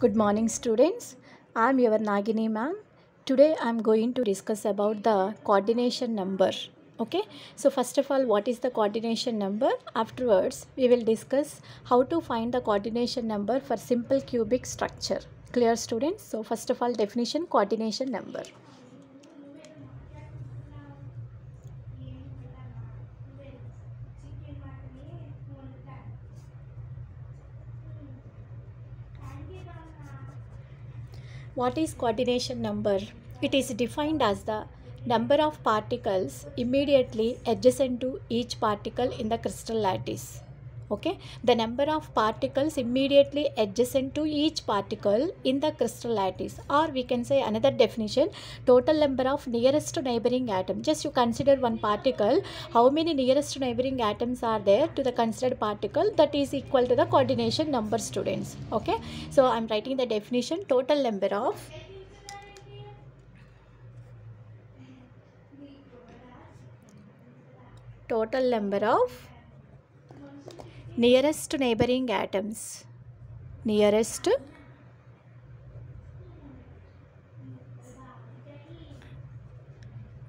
Good morning students. I am your Nagini ma'am. Today I am going to discuss about the coordination number. Okay. So first of all, what is the coordination number? Afterwards, we will discuss how to find the coordination number for simple cubic structure. Clear students? So first of all, definition coordination number. What is coordination number? It is defined as the number of particles immediately adjacent to each particle in the crystal lattice. Okay, the number of particles immediately adjacent to each particle in the crystal lattice, or we can say another definition, total number of nearest neighboring atom. Just you consider one particle, how many nearest neighboring atoms are there to the considered particle, that is equal to the coordination number, students. Okay, so I'm writing the definition, total number of nearest neighboring atoms. Nearest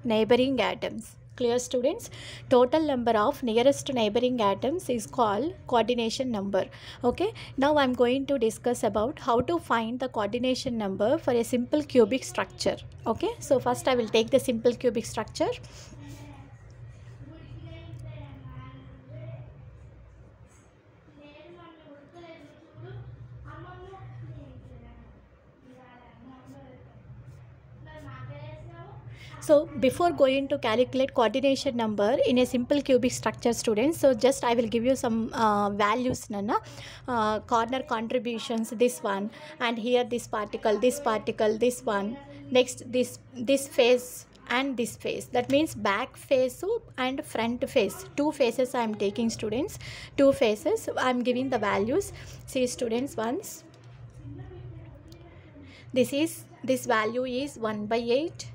neighboring atoms. Clear students? Total number of nearest neighboring atoms is called coordination number. Okay, now I'm going to discuss about how to find the coordination number for a simple cubic structure. Okay, so first I will take the simple cubic structure. So before going to calculate coordination number in a simple cubic structure, students, so just I will give you some values, Nana. Corner contributions, this one, and here this particle, this one, next this face and this face, that means back face and front face, two faces I am taking, students, two faces I am giving the values. See students, once this value is 1 by 8,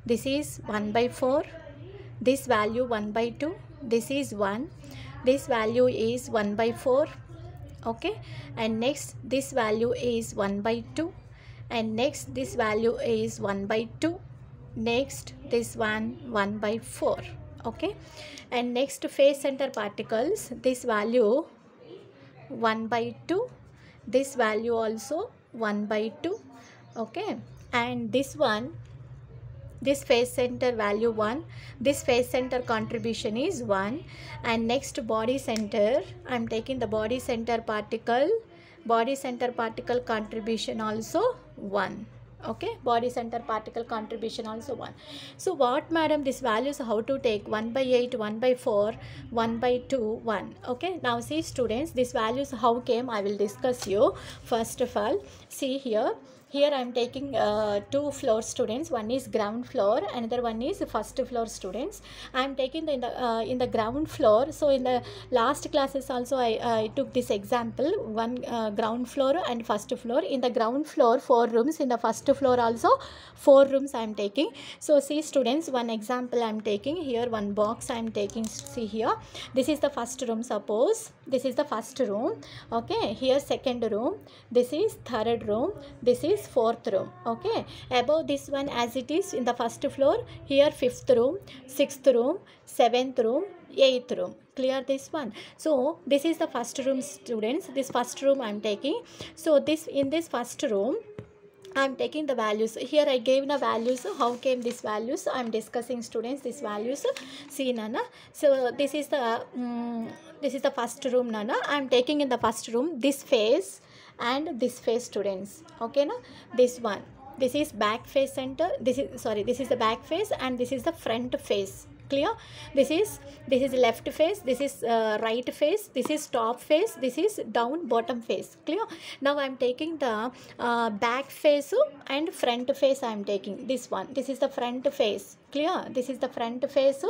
this is 1 by 4, this value 1 by 2, this is 1, this value is 1 by 4, okay, and next this value is 1 by 2, and next this value is 1 by 2, next this one 1 by 4, okay, and next face center particles, this value 1 by 2, this value also 1 by 2, okay, and this one, this face center value 1, this face center contribution is 1, and next body center, I am taking the body center particle contribution also 1. Okay, body center particle contribution also 1. So what, madam, this values how to take? 1 by 8, 1 by 4, 1 by 2, 1. Okay, now see students, these values how came, I will discuss you. First of all, see here I am taking two floors, students. One is ground floor, another one is first floor, students. I am taking in the ground floor. So in the last classes also I took this example, one ground floor and first floor. In the ground floor 4 rooms, in the first floor also 4 rooms I am taking. So see students, one example I am taking here, one box I am taking. See here, this is the first room, suppose this is the first room, okay, here second room, this is third room, this is fourth room, okay, above this one as it is in the first floor, here fifth room, sixth room, seventh room, eighth room. Clear this one? So this is the first room, students. This first room I am taking. So this, in this first room I am taking the values. Here I gave the values. How came these values? I am discussing, students, these values. See, Nana. So this is the first room, Nana. I am taking in the first room this face and this face, students. Okay, na? This one. This is back face center. This is the back face and this is the front face. Clear? This is left face, this is right face, this is top face, this is down bottom face. Clear? Now I am taking the back face and front face. I am taking this one. This is the front face. Clear? This is the front face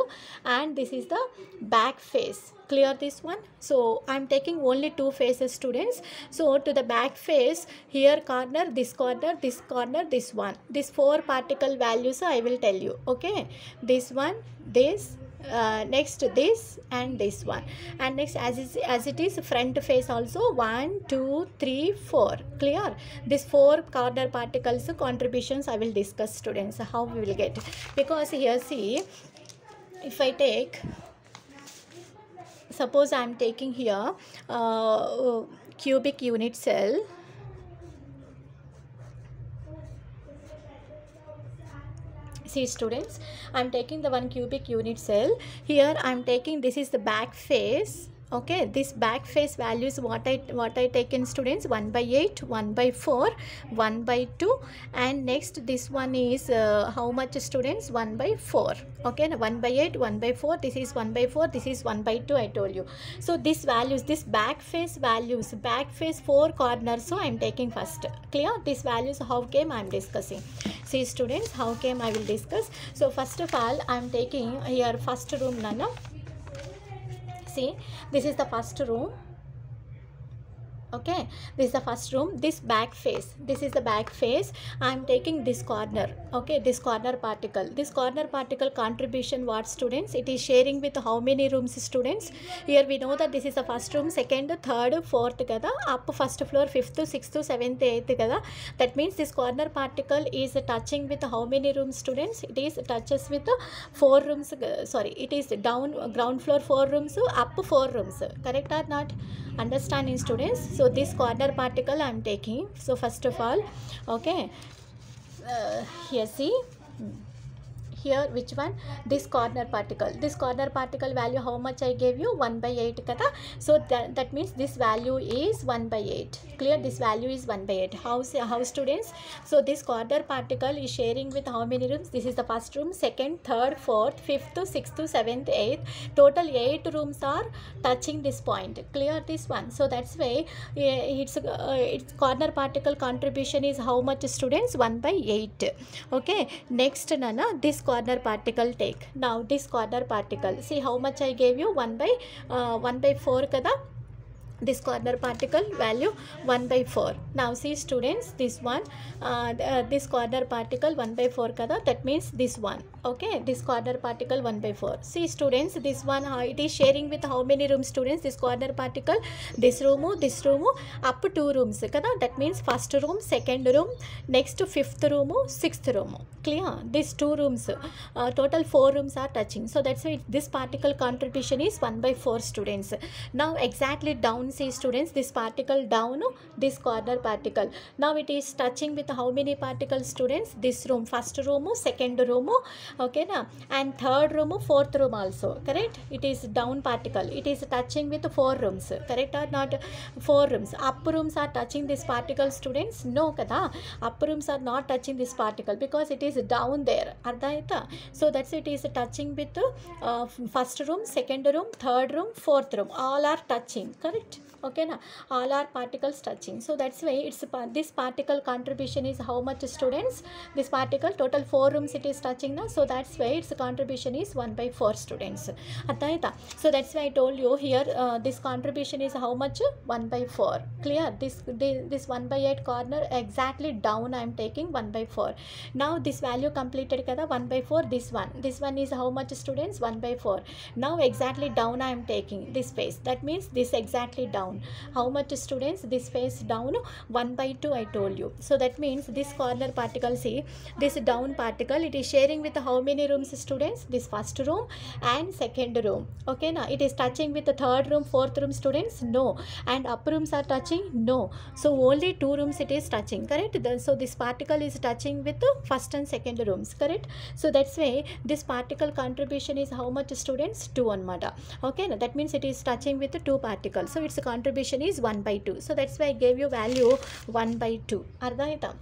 and this is the back face. Clear this one? So I am taking only two faces, students. So to the back face, here corner, this corner, this corner, this one, this 4 particle values I will tell you. Okay, this one, this next this and this one, and next as it is front face also 1 2 3 4. Clear? This 4 corner particles contributions I will discuss, students, how we will get, because here see, if I take, suppose I am taking here cubic unit cell. See students, I am taking the 1 cubic unit cell. Here I am taking, this is the back face. Okay, this back face values what I take in, students, 1 by 8, 1 by 4, 1 by 2, and next this one is how much, students? 1 by 4. Okay, 1 by 8, 1 by 4, this is 1 by 4, this is 1 by 2, I told you. So this values, this back face values, back face 4 corners, so I am taking first. Clear? This values how came I am discussing. See students, how came I will discuss. So first of all I am taking here first room, Nana. See, this is the first room. Okay, this is the first room. This back face, this is the back face. I am taking this corner. Okay, this corner particle, this corner particle contribution, what, students? It is sharing with how many rooms, students? Here we know that this is the first room, second, third, fourth kada, up first floor, fifth, sixth, seventh, eighth kada. That means this corner particle is touching with how many rooms, students? It is touches with 4 rooms. Sorry, it is down ground floor 4 rooms, up 4 rooms. Correct or not? Understanding, students? So this corner particle I am taking. So first of all, okay, here see, here which one? This corner particle. This corner particle value how much I gave you? 1 by 8 kada. So that means this value is 1 by 8. Clear? This value is 1 by 8. How students? So this corner particle is sharing with how many rooms? This is the first room, second, third, fourth, fifth, sixth, seventh, eighth. Total 8 rooms are touching this point. Clear this one? So that's why its corner particle contribution is how much, students? 1 by 8. Okay. Next, Nana, this corner particle take. Now this corner particle, see how much I gave you? 1 by 4 kada. This corner particle value 1 by 4. Now see students, this one, this corner particle 1 by 4 kada, that means this one. Okay, this corner particle 1 by 4. See students, this one, it is sharing with how many rooms, students? This corner particle, this room, up 2 rooms kada. That means first room, second room, next 5th room, 6th room. Clear? These 2 rooms, total 4 rooms are touching. So that's why this particle contribution is 1 by 4, students. Now exactly down, see students, this particle down, this corner particle. Now it is touching with how many particles, students? This room, first room, second room, okay na, and third room, fourth room also. Correct? It is down particle. It is touching with 4 rooms. Correct or not? 4 rooms. Up rooms are touching this particle, students? No kada. Up rooms are not touching this particle because it is down there. Ardhaita? So that's it is touching with first room, second room, third room, fourth room. All are touching. Correct? Okay na, all are particles touching. So that's why it's this particle contribution is how much, students? This particle total 4 rooms it is touching na. So that's why its contribution is 1 by 4, students. Ardhaita? So that's why I told you here this contribution is how much? 1 by 4. Clear? This 1 by 8 corner exactly down I am taking 1 by 4. Now this value completed kada, 1 by 4. This one is how much, students? 1 by 4. Now exactly down I am taking this face. That means this exactly down. How much, students? This face down 1 by 2 I told you. So that means this corner particle, see this down particle, it is sharing with how many rooms, students? This first room and second room. Okay na, it is touching with the third room, fourth room, students? No. And up rooms are touching? No. So only 2 rooms it is touching. Correct? So this particle is touching with the first and second rooms. Correct? So that's why this particle contribution is how much, students? 2 anmata. Okay na, that means it is touching with the 2 particles. So its contribution is 1 by 2. So that's why I gave you value 1 by 2. Ardhaita?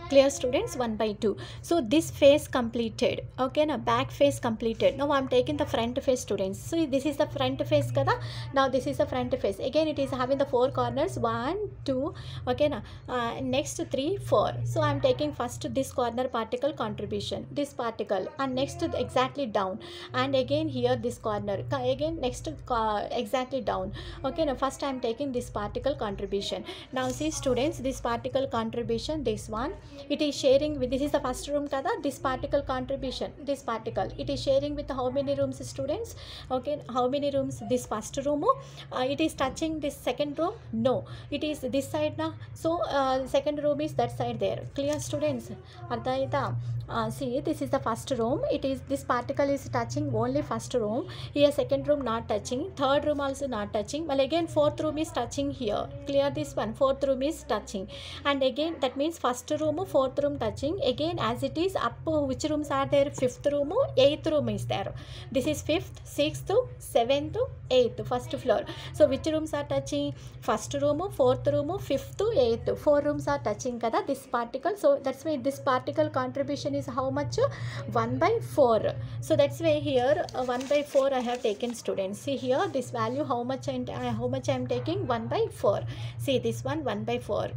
Clear, students? 1 by 2. So this face completed. Okay na, back face completed. Now I am taking the front face, students. So this is the front face kada. Now this is the front face. Again it is having the 4 corners, 1 2. Okay na, next 3 4. So I am taking first this corner particle contribution, this particle, and next exactly down, and again here this corner, again next exactly down. Okay now, first I am taking this particle contribution. Now see students, this particle contribution, this one, it is sharing with, this is the first room kada, this particle contribution, this particle it is sharing with how many rooms students? Okay, how many rooms? This first room, it is touching this second room? No, it is this side na, so second room is that side there. Clear students? Artha aita? See, this is the first room, it is, this particle is touching only first room, here second room not touching, third room also not touching, well again fourth room is touching here. Clear this one? Fourth room is touching, and again that means first room, fourth room touching again as it is. Up which rooms are there? Fifth room, eighth room is there. This is fifth, sixth, seventh, eighth, first floor. So which rooms are touching? First room, fourth room, fifth, eighth, four rooms are touching kada, this particle. So that's why this particle contribution is how much? 1/4. So that's why here 1/4 I have taken students. See here this value how much I am taking? 1/4. See this one 1/4.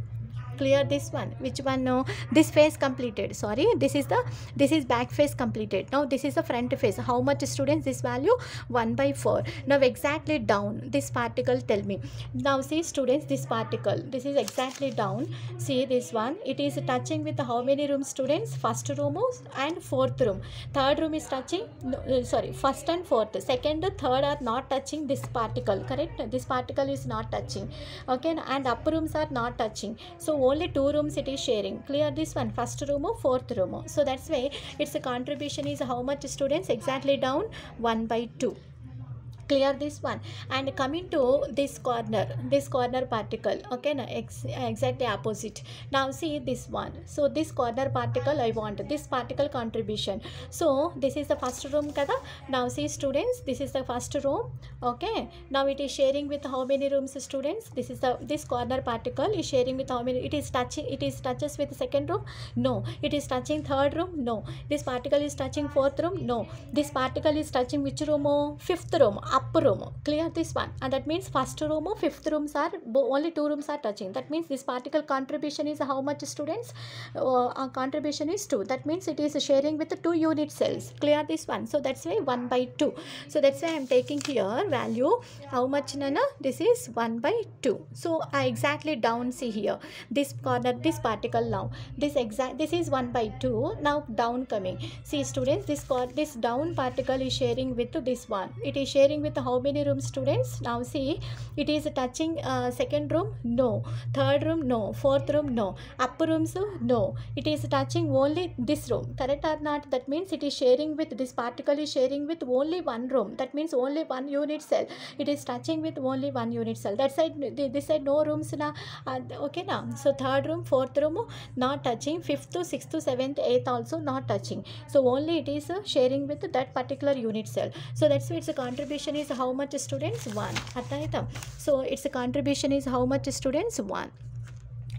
Clear this one? Which one? No, this face completed, sorry, this is back face completed. Now this is the front face. How much students? This value 1/4. Now exactly down this particle, tell me. Now see students, this particle, this is exactly down. See this one, it is touching with how many rooms students? First room and fourth room. Third room is touching, no, sorry, first and fourth. Second, third are not touching this particle, correct? This particle is not touching, okay, and upper rooms are not touching. So only two rooms it is sharing. Clear this one? First room, fourth room. So that's why its contribution is how much students? Exactly down 1/2. Clear this one? And coming to this corner particle, okay na, exactly opposite. Now see this one, so this corner particle I want this particle contribution. So this is the first room kada. Now see students, this is the first room, okay. Now it is sharing with how many rooms students? This is the, this corner particle is sharing with how many? It is touching, it is touches with second room? No. It is touching third room? No. This particle is touching fourth room? No. This particle is touching which room? Fifth room, upper room. Clear this one? And that means first room, fifth rooms are, only two rooms are touching. That means this particle contribution is how much students? Contribution is 2. That means it is sharing with the 2 unit cells. Clear this one? So that's why 1/2. So that's why I am taking here value how much, Nana? This is 1/2. So I exactly down, see here this corner, this particle. Now this is 1/2. Now down coming, see students, this down particle is sharing with this one. It is sharing with how many rooms students? Now see, it is touching second room? No. Third room? No. Fourth room? No. Upper rooms? No. It is touching only this room, correct or not? That means it is sharing with, this particle is sharing with only one room. That means only one unit cell. It is touching with only one unit cell. That side, this side no rooms na, okay na. So third room, fourth room not touching, fifth, sixth, seventh, eighth also not touching. So only it is sharing with that particular unit cell. So that's why its contribution is how much students? 1. So its contribution is how much students? 1.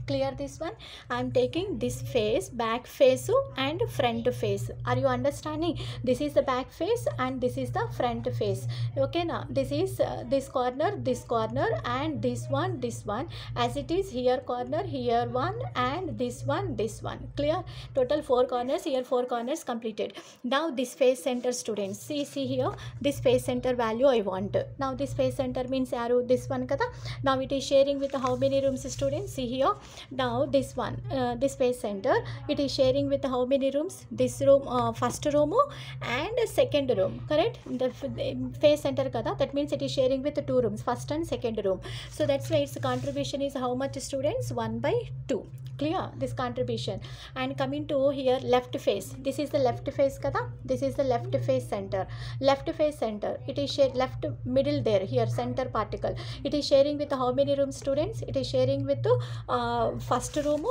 Clear this one? I am taking this face, back face and front face. Are you understanding? This is the back face and this is the front face. Okay now, this is this corner, and this one, as it is here corner, here one, and this one. Clear? Total 4 corners, here 4 corners completed. Now this face center students, see here, this face center value I want. Now this face center means arrow, this one kada. Now it is sharing with how many rooms students? See here. Now this one, this face center, it is sharing with how many rooms? This room, first room and second room, correct? The face center kada, that means it is sharing with the 2 rooms, first and second room. So that's why its contribution is how much students? 1/2. Clear this contribution? And coming to here left face, this is the left face kada, this is the left face center. It is shared left middle there, here center particle. It is sharing with how many rooms students? It is sharing with first room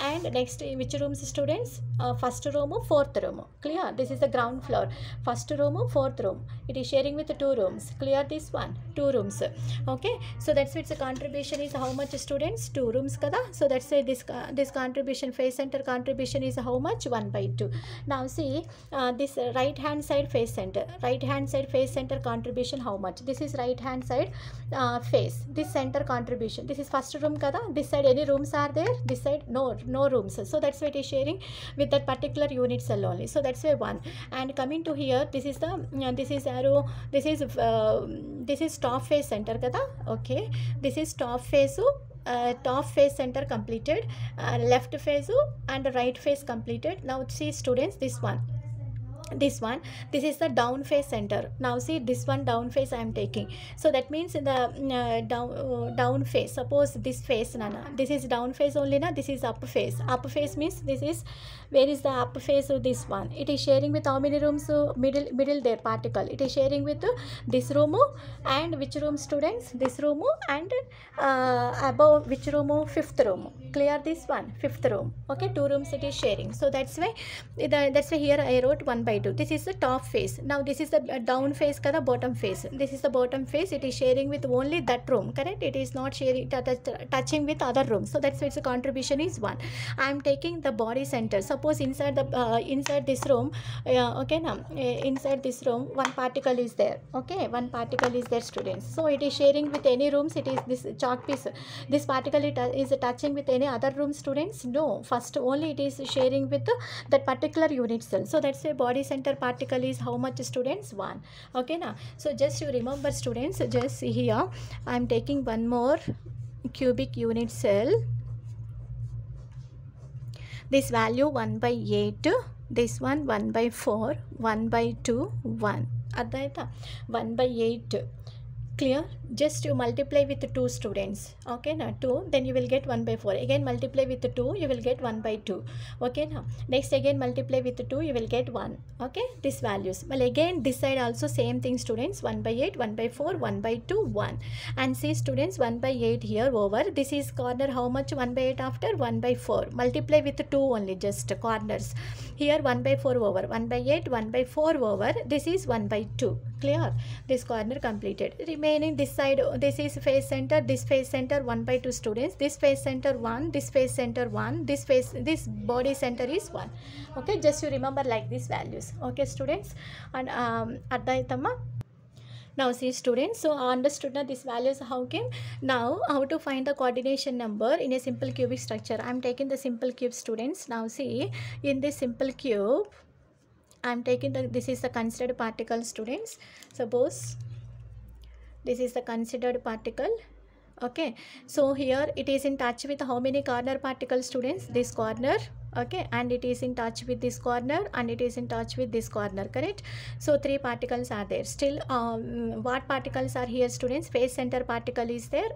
and next which rooms students? First room, fourth room. Clear? This is the ground floor. First room, fourth room. It is sharing with 2 rooms. Clear this one? 2 rooms. Okay. So that's why its contribution is how much students? 2 rooms kada. So that's why this contribution, face center contribution is how much? 1/2. Now see this right hand side face center. Right hand side face center contribution how much? This is right hand side face. This center contribution. This is first room kada. This side any rooms are there? This side no rooms. So that's why it is sharing with that particular unit cell only. So that's why 1. And coming to here, this is the this is arrow. This is top face center kada. Okay. This is top face top face center completed, left face and right face completed. Now see students, this one, this is the down face center. Now see this one down face I am taking. So that means in the down face, suppose this face nana, this is down face only na, this is up face. Up face means this is, where is the up face of this one? It is sharing with how many rooms? Middle there particle. It is sharing with this room and which room students? This room and above which room? Fifth room. Clear this one? Fifth room. Okay, two rooms it is sharing. So that's why here I wrote 1/2. This is the top face. Now this is the down face kada, bottom face. This is the bottom face. It is sharing with only that room, correct? It is not sharing touching with other rooms. So that's why its contribution is 1. I am taking the body center. Suppose inside the inside this room, okay, now inside this room one particle is there. Okay, one particle is there students. So it is sharing with any rooms. It is this chalk piece. This particle is touching with any other room students? No. First only it is sharing with that particular unit cell. So that's why body center particle is how much students? 1. Okay now, so just you remember students, just here I am taking one more cubic unit cell. This value 1/8, this one 1/4, 1/2, 1. Adhaita 1/8. Clear? Just you multiply with 2 students. Okay now 2, then you will get 1/4. Again multiply with 2, you will get 1/2. Okay now next again multiply with 2, you will get 1. Okay, these values. Well, again this side also same thing students, 1/8, 1/4, 1/2, 1. And see students, 1/8 here over. This is corner how much? 1/8 after 1/4. Multiply with 2 only, just corners. Here 1/4 over, 1/8, 1/4 over. This is 1/2. Clear? This corner completed. Remaining this side, this is face center, this face center 1/2 students. This face center 1, this face center 1, this body center is 1. Okay, just you remember like these values. Okay students, and Adhaitama. Now see students, so understood now these values how came. Now how to find the coordination number in a simple cubic structure. I am taking the simple cube students. Now see, in this simple cube I am taking this is the considered particle students. Suppose this is the considered particle. Okay, so here it is in touch with how many corner particles students? This corner. Okay, and it is in touch with this corner and it is in touch with this corner, correct? So 3 particles are there. Still what particles are here students? Face center particle is there,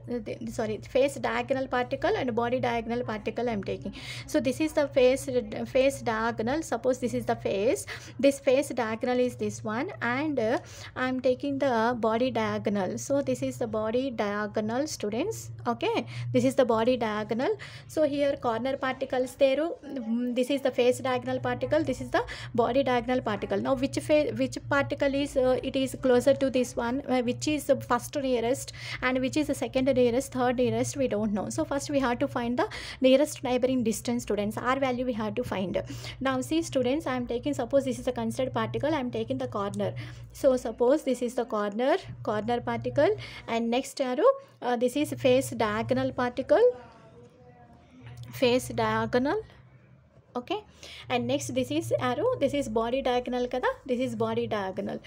face diagonal particle and body diagonal particle I am taking. So this is the face diagonal. Suppose this is the face, this face diagonal is this one, and I am taking the body diagonal. So this is the body diagonal students. Okay, this is the body diagonal. So here corner particles there. This is the face diagonal particle, this is the body diagonal particle. Now which particle is it is closer to this one, which is the first nearest and which is the second nearest, third nearest, we don't know. So first we have to find the nearest neighboring distance students. R value we have to find. Now see students, I am taking, suppose this is a considered particle, I am taking the corner. So suppose this is the corner particle, and next arrow this is face diagonal particle, face diagonal. Okay, and next this is arrow, this is body diagonal kada, this is body diagonal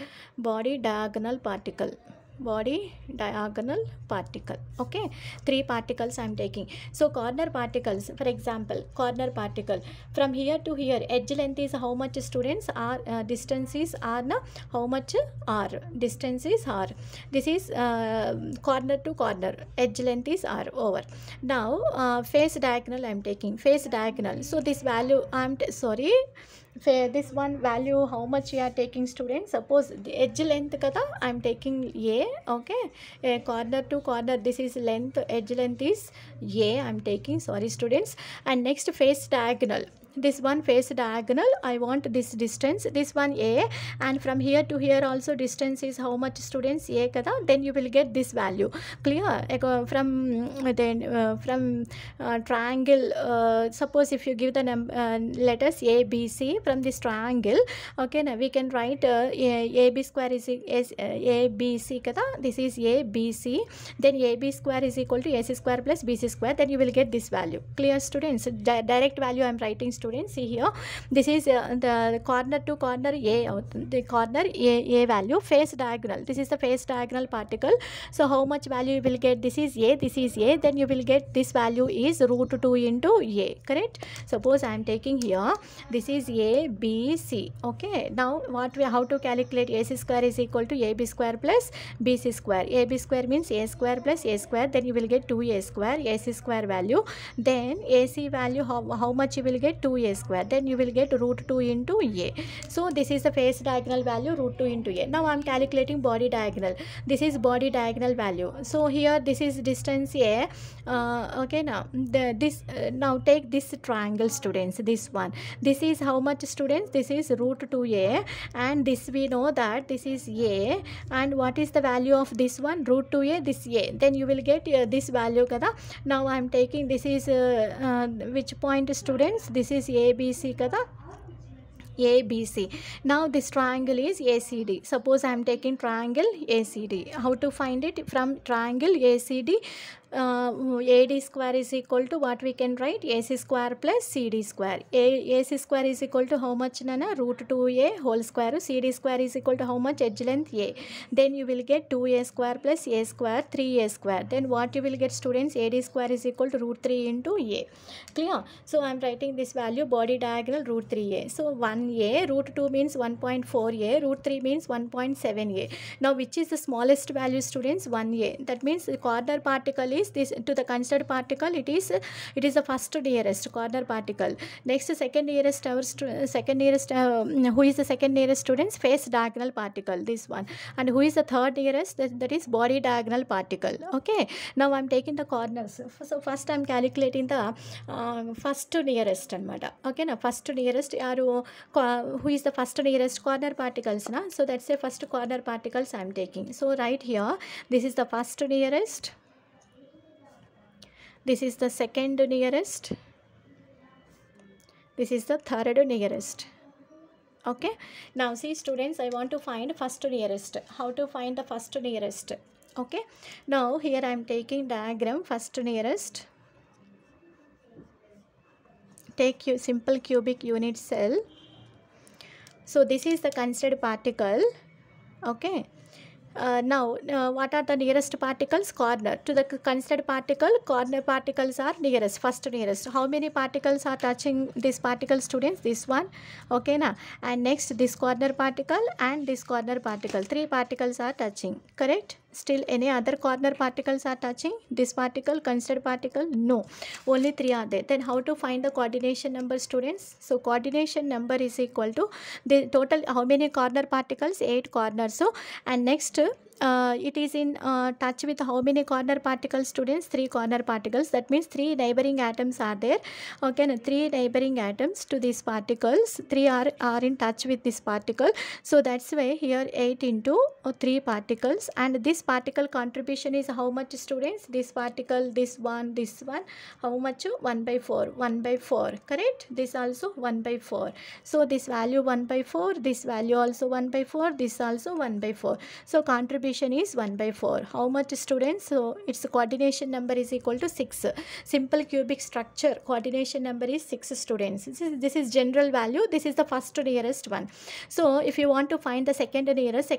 particle, body diagonal particle. Okay, 3 particles I am taking. So corner particles, for example, corner particle from here to here, edge length is how much students? R. Distance is R na, how much? R. Distance is R. This is corner to corner, edge length is R over. Now face diagonal I am taking, face diagonal. So this value I am this one value how much we are taking students? Suppose the edge length kada I am taking A. Okay, corner to corner, this is length, edge length is A I am taking, sorry students. And next face diagonal, this one face diagonal I want this distance, this one A, and from here to here also distance is how much students? A kada, then you will get this value. Clear? From triangle, suppose if you give the letters A, B, C from this triangle, okay, now we can write AB square is A, B, C kada, this is A, B, C, then AB square is equal to AC square plus BC square, then you will get this value. Clear students? Direct value I am writing students. students, see here, this is the corner to corner A, the corner A value, face diagonal, this is the face diagonal particle. So how much value you will get? This is A, this is A, then you will get this value is root 2 into A, correct? Suppose I am taking here, this is A, B, C. Okay, now how to calculate? AC square is equal to AB square plus BC square. AB square means A square plus A square, then you will get 2A square, AC square value, then AC value, how much you will get? 2A square, then you will get root 2 into A. So this is the face diagonal value, root 2 into A. Now I am calculating body diagonal. This is body diagonal value. So here this is distance A. Okay, now now take this triangle, students, this one. This is how much, students? This is root 2A, and this we know that this is A, and what is the value of this one? Root 2A, this A, then you will get this value kada. Now I am taking, this is which point, students? This is ABC kada, ABC. Now this triangle is ACD. Suppose I am taking triangle ACD. How to find it? From triangle ACD, AD square is equal to what we can write? AC square plus CD square. AC square is equal to how much, Nana? Root 2A whole square. CD square is equal to how much? Edge length A. Then you will get 2A square plus A square, 3A square. Then what you will get, students? AD square is equal to root 3 into A. Clear? So I am writing this value, body diagonal root 3A. So 1A, root 2 means 1.4A, root 3 means 1.7A. Now which is the smallest value, students? 1A. That means the corner particle is this, to the considered particle, it is the first nearest corner particle. Next, second nearest, who is the second nearest, students? Face diagonal particle, this one. And who is the third nearest? That is body diagonal particle. Okay, now I am taking the corners. So first I am calculating the first nearest anamata. Okay, now first nearest who is the first nearest? Corner particles, na? So that's the first corner particles I am taking. So right here, this is the first nearest, this is the second nearest, this is the third nearest. Okay, now see, students, I want to find first nearest. How to find the first nearest? Okay, now here I am taking diagram first nearest. Take your simple cubic unit cell. So this is the considered particle. Okay, now what are the nearest particles? Corner. To the considered particle, corner particles are nearest, first nearest. How many particles are touching this particle, students? This one. Okay, na? And next this corner particle and this corner particle. 3 particles are touching, correct? Still any other corner particles are touching this particle, considered particle? No, only 3 are there. Then how to find the coordination number, students? So coordination number is equal to the total, how many corner particles? 8 corners. So and next it is in touch with how many corner particles, students? 3 corner particles. That means 3 neighboring atoms are there. Okay, now 3 neighboring atoms to these particles. 3 are in touch with this particle. So that's why here 8 into 3 particles, and this particle contribution is how much, students? This particle, this one, how much? 1 by 4, 1 by 4, correct? This also 1 by 4. So this value 1 by 4, this value also 1 by 4, this also 1 by 4. So contribution is 1 by 4. How much, students? So its coordination number is equal to 6. Simple cubic structure coordination number is 6, students. This is general value. This is the first nearest one. So if you want to find the second nearest,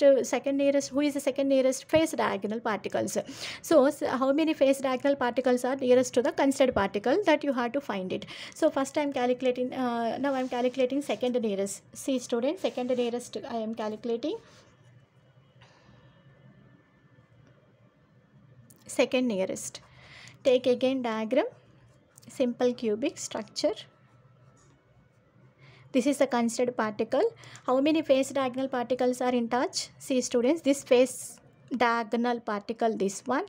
who is the second nearest? Face diagonal particles. So how many face diagonal particles are nearest to the considered particle? That you have to find it. So first I am calculating, now I am calculating second nearest. See, students, second nearest I am calculating. Second nearest. Take again diagram, simple cubic structure. This is the considered particle. How many face diagonal particles are in touch? See, students, this face diagonal particle, this one,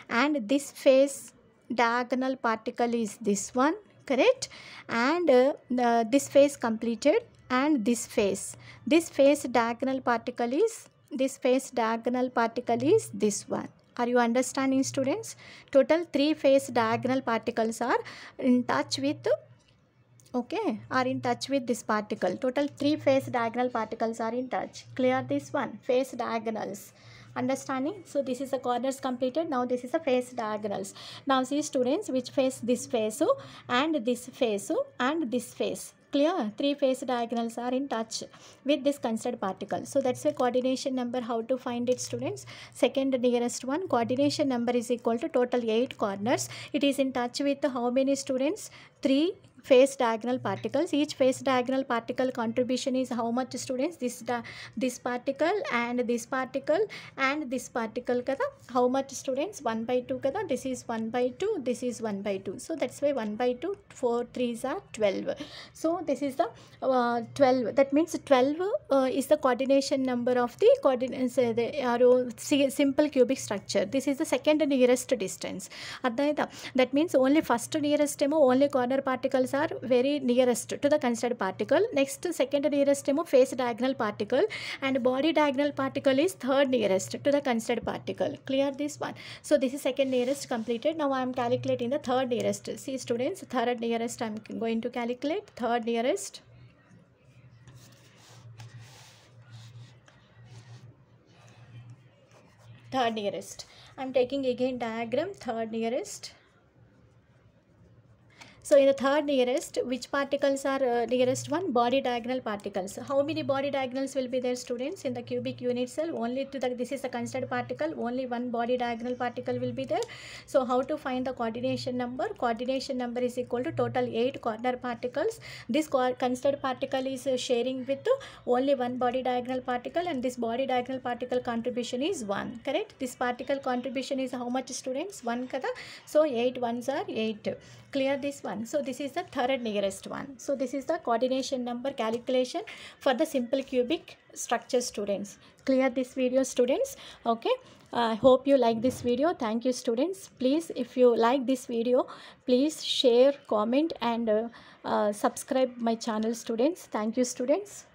and this face diagonal particle is this one, correct? And this face completed, and this face diagonal particle is this one. Are you understanding, students? Total 3 face diagonal particles are in touch with, okay, are in touch with this particle. Total 3 face diagonal particles are in touch. Clear this one? Face diagonals. Understanding? So this is the corners completed. Now this is the face diagonals. Now see students, which face? This face and this face and this face. Clear? Three face diagonals are in touch with this considered particle. So that's a coordination number. How to find it, students? Second nearest one, coordination number is equal to total 8 corners. It is in touch with how many, students? 3 face diagonal particles. Each face diagonal particle contribution is how much, students? This particle and this particle and this particle kada. How much, students? 1 by 2 kada. This is 1 by 2, this is 1 by 2. So that's why 1 by 2, 4 3s are 12. So this is the 12. That means 12 is the coordination number of the coordinates, simple cubic structure. This is the second nearest distance. That means only first nearest only corner particles are very nearest to the considered particle. Next, second nearest face diagonal particle, and body diagonal particle is third nearest to the considered particle. Clear this one? So this is second nearest completed. Now I am calculating the third nearest. See students, third nearest I am going to calculate. Third nearest. Third nearest. I am taking again diagram. Third nearest. So in the third nearest, which particles are nearest one? Body diagonal particles. How many body diagonals will be there, students? In the cubic unit cell, only to the, this is the considered particle, only one body diagonal particle will be there. So how to find the coordination number? Coordination number is equal to total 8 corner particles. This considered particle is sharing with only one body diagonal particle, and this body diagonal particle contribution is 1. Correct? This particle contribution is how much, students? 1 kada. So 8 ones are 8. Clear this one? So this is the third nearest one. So this is the coordination number calculation for the simple cubic structure, students. Clear this video, students? Okay. I hope you like this video. Thank you, students. Please, if you like this video, please share, comment and subscribe my channel, students. Thank you, students.